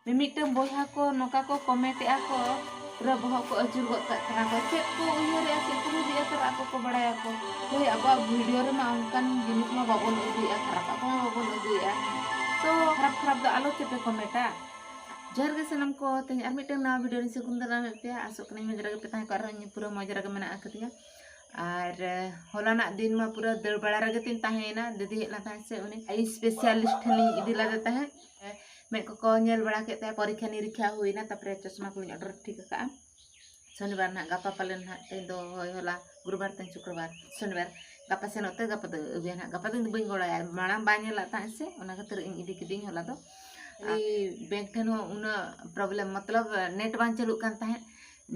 मिमिटन बॉया को नोका को कमेंटेआ को पूरा बहक को अचुर गद कना को चेक को उयहरे चेक को दिया तर को बड़ाया को होय अब वीडियो रे मा उनकान जिनिस मा बाबन उदुया खराब को बाबन उदुया तो खराब द आलो चेपे कमेंटा जहर के सनम को तेज आर मिटन ना वीडियो रे सेकुंदरा पे आसो कने मजरा के पता कर पूरा मजरा के मना आकतिया और हलाना दिन में पूरा दर बड़ा रगे तीन ताहेना दीदी हेला ताहे से उनी आई स्पेशलिस्ट ली इदी लादे ताहे मैं को नेल बड़ा के ताहे परीक्षा निरीक्षा हुईना तपरे चश्मा को ऑर्डर ठीक का शनिवार ना गापा पालन ना ते दो होय होला गुरुवार ते शुक्रवार शनिवार गापा से नते गापा दो अबिया ना गापा दिन बइन गोड़ा माना बानेला ताहे से ओना खातिर इन इदी किदिन होला दो बैंक ठन हो उना प्रॉब्लम मतलब नेट बान चालू कान ताहे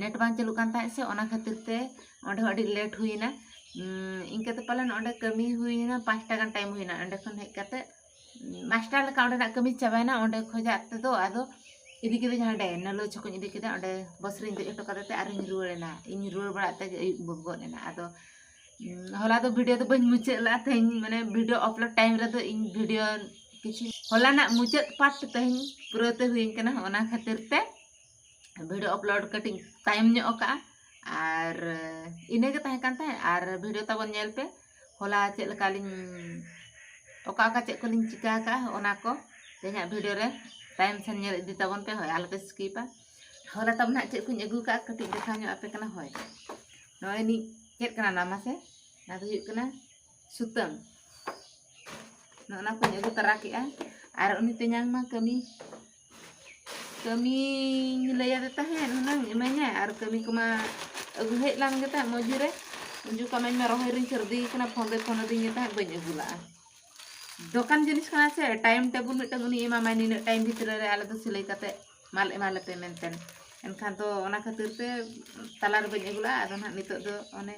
नेट बान चालू कान ताहे से ओना खातिर ते ओंडे अडी लेट हुईना इनके तो पालन ओंडे कमी हुईना 5 टा गान टाइम हुईना ओंडे खन हेक काते मास्टर लका ओंडे ना कमी चाबायना ओंडे खोजाते दो आदो इदी के हांडे नलो छको इदी के ओंडे बस रे दे एटो काते आर इन रुवेना इन रुवे बड़ाते बगोनेना आदो होला तो वीडियो तो बन मुचेला थे माने वीडियो अपलोड टाइम रे तो इन वीडियो किछि होला ना मुचेत पार्ट तहें पुरोते हुईन कना ओना खातिर ते वीडियो अपलोड कटिंग टाइम न्यो का और इने के तहें कांते और वीडियो तबन नेल पे होला चेक लकालिन ओका ओका चेक कोलिन चिका का ओना को तेहा वीडियो रे टाइम से नेल इदी तबन पे होय आलपे स्किपा होला तब ना चेक कुन अगु का कटिंग देखा न्यो आपे कना होय नय नि चेक कना नामा से ना तो हुई कना सुतम ना कुन अगु तरा केआ और उनी तेन्यां मा कमी लैया देता है नंग इमाnya और कमी कमा अगु हेज लान गेता मजुरे उजु कमाई में रोहे रिन सर्दी कना फोन दी गेता बइन अगुला दुकान जिनिस कना से टाइम टेबल मिटन उनी एमा मानी न टाइम भीतर रे आले तो सिलाई काते माल एमाले पे मेंटेन एनखान तो ओना खातिर ते तालार बइन अगुला आदो ना नितो दो ओने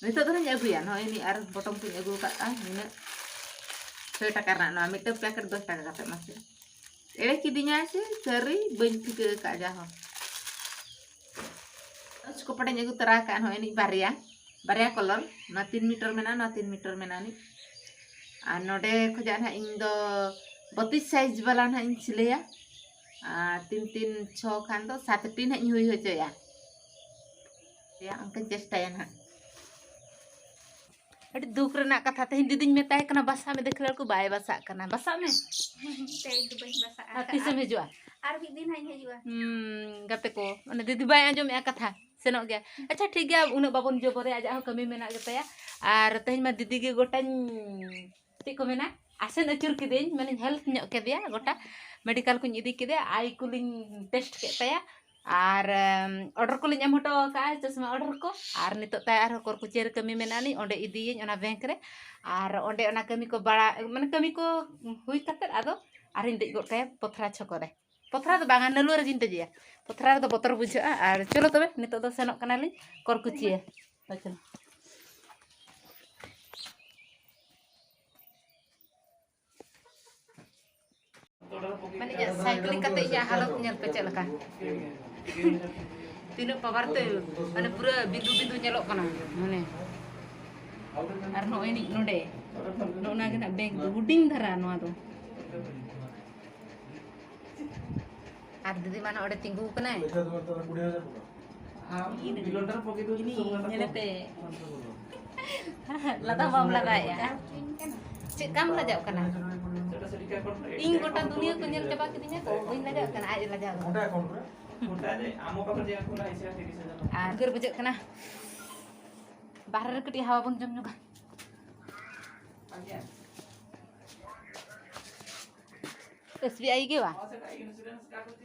नितो दो ना अगुया नय नि और बटम कुन अगु का निने 6 टाका ना मिटन पैकेट 10 टाका काते मासे एड़े किदिnya से सरी बइन ठीक का जाहो उसको पड़े अगु तरा का होय नि बारिया कलर ना 3 मीटर मेना ना 3 मीटर मेना नि आ नोडे खोजा ना इन दो 32 साइज वाला ना इन सिलेया 3 6 खान दो 7 टी ना हुई हो चया या अंकन चेष्टा ना अड़ी दुख रना कथा ते दीदी मेताय कना बसा में देखला को बाय बसा कना बसा में ते दु बई बसा तिसे में जुआ आर भी दिन हाई हजुआ गते को माने दीदी बाय आजम या कथा सेनो गया अच्छा ठीक गया उन बाबन जो बरे आजा कमी मेना गतया और तेज में दीदी के गोटा ती को मेना आसन अचुर किदेन माने हेल्थ न्यो के दिया गोटा मेडिकल को इदी के दिया आई कुलिन टेस्ट के तया और ऑर्डर को लिन एम हटो का चश्मा ऑर्डर को और नितो ताय आर कोर कुचेर कमी मेनानी ओंडे इदीयेन ओना बैंक रे और ओंडे ओना कमी को बड़ा माने कमी को हुई कतर आदो आरिन दे गोटे पथरा छको रे पथरा तो बांगा नलु रे जिन तजिया पथरा रे तो बतर बुझा और चलो तबे नितो दो सेनक कनाली कोर कुचिए चलो माने या साइकिलिंग कते या हालत नेल पे चलका तीन पावर ते माने पूरा बिंदु बिंदु नेलो कना माने और नोय नि नोडे नोना गना बैंक दो हुडिंग धरा नोआ दो और दीदी माने ओडे तिंगु कना ini dilontar pokok itu ini nyelete lata bam lata ya cek kam lajak kana ing goटा दुनिया को nyel coba kitinya ko bain lajak kana aja lajak goटा account रे goटा ने आमो का जे को लाइसे 30000 आ गर बजक kana बाहर रे कटी हवा बन जम नुका SBI के बा इंश्योरेंस का कुछ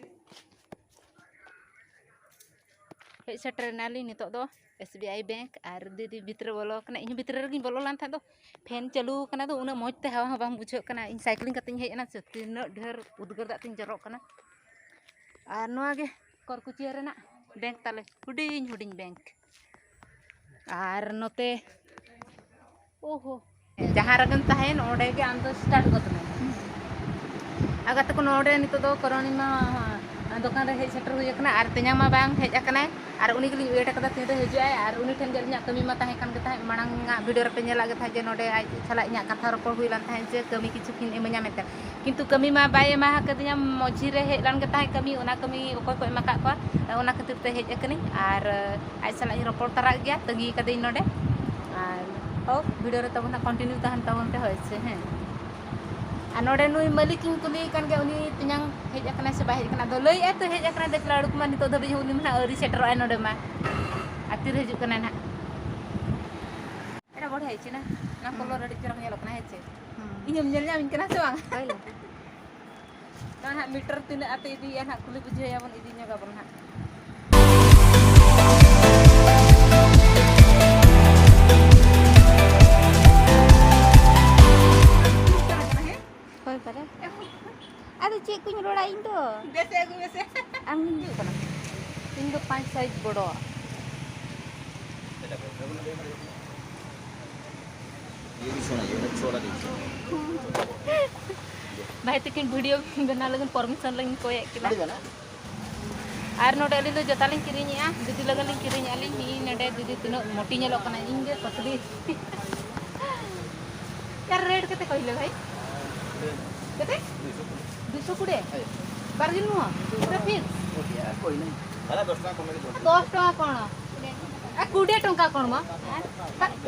हेज सेटर नाली नितो दो SBI बैंक और दीदी भितर बोलो कना इन भितर रे बोलो लान था दो फैन चालू कना दो उना मजते हवा बांग बुझो कना इन साइकिलिंग कते हेज ना से तीन ढेर उद्गार दातिन जरो कना और नोआ गे करकुचिया रेना बैंक ताले हुडिंग हुडिंग बैंक और नोते ओहो जहां रगन ताहेन ओडे गे आम तो स्टार्ट गत में अगर तक नोडे नितो दो करोनी मा दुकान रे हेज सेटर हुई कना आर तेना मा बांग हेज अकना आर उनी गली वेट कदा तीन रे हिजुआ आर उनी ठेन गे इᱧᱟ कमी मा ताहे कान गे ताहे मांगा वीडियो रे पे नेला गे था जे नोडे आज छला इᱧा कथा रोपड़ हुई लान ताहे जे कमी किछु किन एमanya मेते किंतु कमी मा बाय एमा कदिया मझी रे हेज लान गे ताहे कमी ओना कमी ओकोय को एमा का को ओना खातिर ते हेज अकनी आर आज छला रोपड़ तरा गया तंगी कदे नोडे आर हो वीडियो रे तबना कंटिन्यू तहन तबन ते होय छे हैं आ नोडे नुई मालिक इन कुली कान गे उनी तिन्यां हेज अकना से बाय हेज अकना दो लई ए तो हेज अकना देख लाडू मा नितो धबी उनी मना अरी सेटर आय नोडे मा आतिर हेजु कना ना एरा बढे आइछि ना ना कलर अडी चरक नेलो कना हेचे इᱧम नेल ᱧᱟᱢᱤᱧ ᱠᱟᱱᱟ ᱥᱮ ᱵᱟᱝ ᱛᱟᱦᱟ मीटर ᱛᱤᱱᱟᱹᱜ ᱟᱛᱮ ᱤᱫᱤᱭᱟ ᱱᱟ ᱠᱩᱞᱤ ᱵᱩᱡᱷᱟᱹᱭᱟ ᱵᱚᱱ ᱤᱫᱤ ᱧᱚᱜᱟ ᱵᱚᱱ ᱱᱟ होय पारे अरे चेक कुछ रोड़ा इन तो बेसे आगु बेसे आम हिंजू कना इन दो 5 साइज बड़ो ये भी सोना ये छोड़ा दीजिए भाई तकिन वीडियो बना लगन परमिशन लगन कोय किला आर नोडे अली दो जता लिन किरिनिया दीदी लगन लिन किरिनिया लिन ही नडे दीदी तिनो मोटी नेलो कना इंगे पतली यार रेट केते कहिले भाई केते 220 बार्गिन नु पूरा फिक्स कोई नहीं अरे 10 टका कम 10 टका कोन आ 20 टका कोन म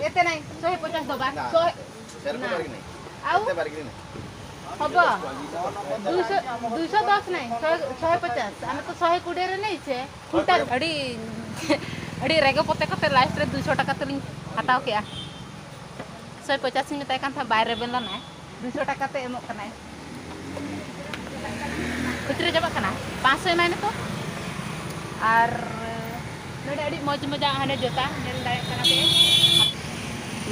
एते नै 150 दबा 100 बार्गिन नहीं आउ एते बार्गिन नहीं हबो 210 नै 150 आमे तो 120 रे नै छे खुंटा अडी अडी रेगो पते कते लास्ट रे 200 टका तलिन हटाओ के 150 में ताय कान था बाहर रे बेला ना 200 टका ते एमो कना कुतरे जबा कना 500 एमाने तो आर नोडे अडी मौज मजा हाने जोता नेल दाय कना पे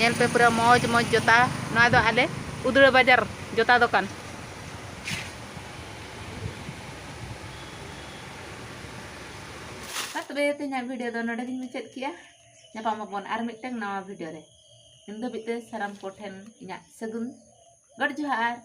नेल पे पूरा मौज मौज जोता ना दो आले उदुरे बाजार जोता दुकान तबे तेना वीडियो दो नोडे गिन मुचाद किया nyapa mabon ar miteng nawa video re इन दो बिते साराम कोठेन इना सगुन गड जोहार